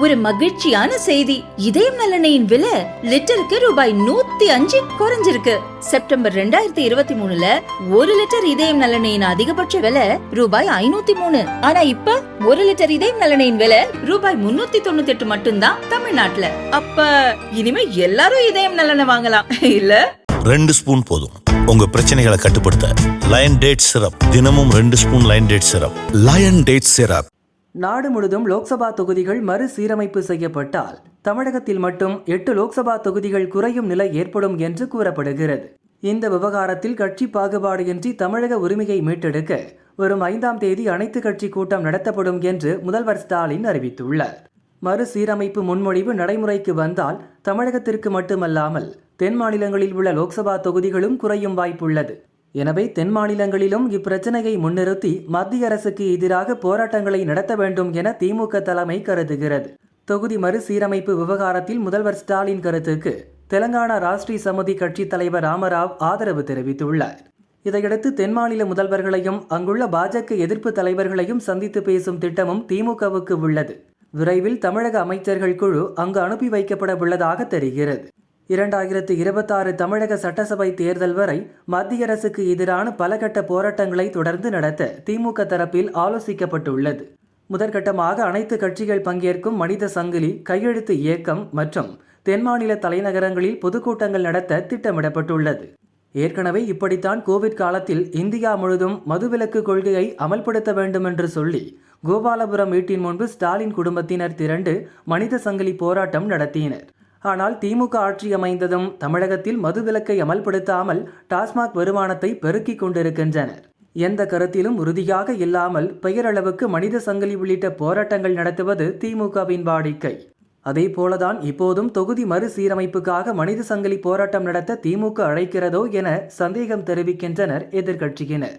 ஒரு மகிழ்ச்சியான செய்தி. இதயம் நல்லெண்ணெயின் விலை லிட்டருக்கு ரூபாய் 105 குறைஞ்சிருக்கு. செப்டம்பர் 2023ல 1 லிட்டர் இதயம் நல்லெண்ணெயின் அதிகபட்ச விலை ரூபாய் 503. ஆனா இப்ப 1 லிட்டர் இதயம் நல்லெண்ணெயின் விலை ரூபாய் 398 மட்டும்தான் தமிழ்நாட்டுல. அப்ப இனிமே எல்லாரும் இதயம் நல்லெண்ணெய் வாங்கலாம் இல்ல? 2 ஸ்பூன் போதும் உங்க பிரச்சனைகளை கட்டுப்படுத்த. லயன் டேட் சிரப், தினமும் 2 spoon lion date syrup. Lion date syrup. நாடு முழுதும் லோக்சபா தொகுதிகள் மறுசீரமைப்பு செய்யப்பட்டால் தமிழகத்தில் மட்டும் 8 லோக்சபா தொகுதிகள் குறையும் நிலை ஏற்படும் என்று கூறப்படுகிறது. இந்த விவகாரத்தில் கட்சி பாகுபாடின்றி தமிழக உரிமையை மீட்டெடுக்க வரும் 5ஆம் தேதி அனைத்து கட்சி கூட்டம் நடத்தப்படும் என்று முதல்வர் ஸ்டாலின் அறிவித்துள்ளார். மறுசீரமைப்பு முன்மொழிவு நடைமுறைக்கு வந்தால் தமிழகத்திற்கு மட்டுமல்லாமல் தென் மாநிலங்களில் உள்ள லோக்சபா தொகுதிகளும் குறையும் வாய்ப்புள்ளது. எனவே தென் மாநிலங்களிலும் இப்பிரச்சனையை முன்னிறுத்தி மத்திய அரசுக்கு எதிராக போராட்டங்களை நடத்த வேண்டும் என திமுக தலைமை கருதுகிறது. தொகுதி மறுசீரமைப்பு விவகாரத்தில் முதல்வர் ஸ்டாலின் கருத்துக்கு தெலங்கானா ராஷ்டிரிய சமிதி கட்சி தலைவர் ராமராவ் ஆதரவு தெரிவித்துள்ளார். இதையடுத்து தென் மாநில முதல்வர்களையும் அங்குள்ள பாஜக எதிர்ப்பு தலைவர்களையும் சந்தித்து பேசும் திட்டமும் திமுகவுக்கு உள்ளது. விரைவில் தமிழக அமைச்சர்கள் குழு அங்கு அனுப்பி வைக்கப்பட உள்ளதாக தெரிகிறது. 2026 தமிழக சட்டசபை தேர்தல் வரை மத்திய அரசுக்கு எதிரான பல கட்ட போராட்டங்களை தொடர்ந்து நடத்த திமுக தரப்பில் ஆலோசிக்கப்பட்டுள்ளது. முதற்கட்டமாக அனைத்து கட்சிகள் பங்கேற்கும் மனித சங்கிலி, கையெழுத்து இயக்கம் மற்றும் தென் மாநில தலைநகரங்களில் பொதுக்கூட்டங்கள் நடத்த திட்டமிடப்பட்டுள்ளது. ஏற்கனவே இப்படித்தான் கோவிட் காலத்தில் இந்தியா முழுதும் மதுவிலக்கு கொள்கையை அமல்படுத்த வேண்டும் என்று சொல்லி கோபாலபுரம் வீட்டின் முன்பு ஸ்டாலின் குடும்பத்தினர் திரண்டு மனித சங்கிலி போராட்டம் நடத்தினர். ஆனால் திமுக ஆட்சி அமைந்ததும் தமிழகத்தில் மதுவிலக்கை அமல்படுத்தாமல் டாஸ்மாக் வருமானத்தை பெருக்கிக் கொண்டிருக்கின்றனர். எந்த கருத்திலும் உறுதியாக இல்லாமல் பெயரளவுக்கு மனித சங்கிலி உள்ளிட்ட போராட்டங்கள் நடத்துவது திமுகவின் வாடிக்கை. அதே போலதான் இப்போதும் தொகுதி மறுசீரமைப்புக்காக மனித சங்கிலி போராட்டம் நடத்த திமுக அழைக்கிறதோ என சந்தேகம் தெரிவிக்கின்றனர் எதிர்க்கட்சியினர்.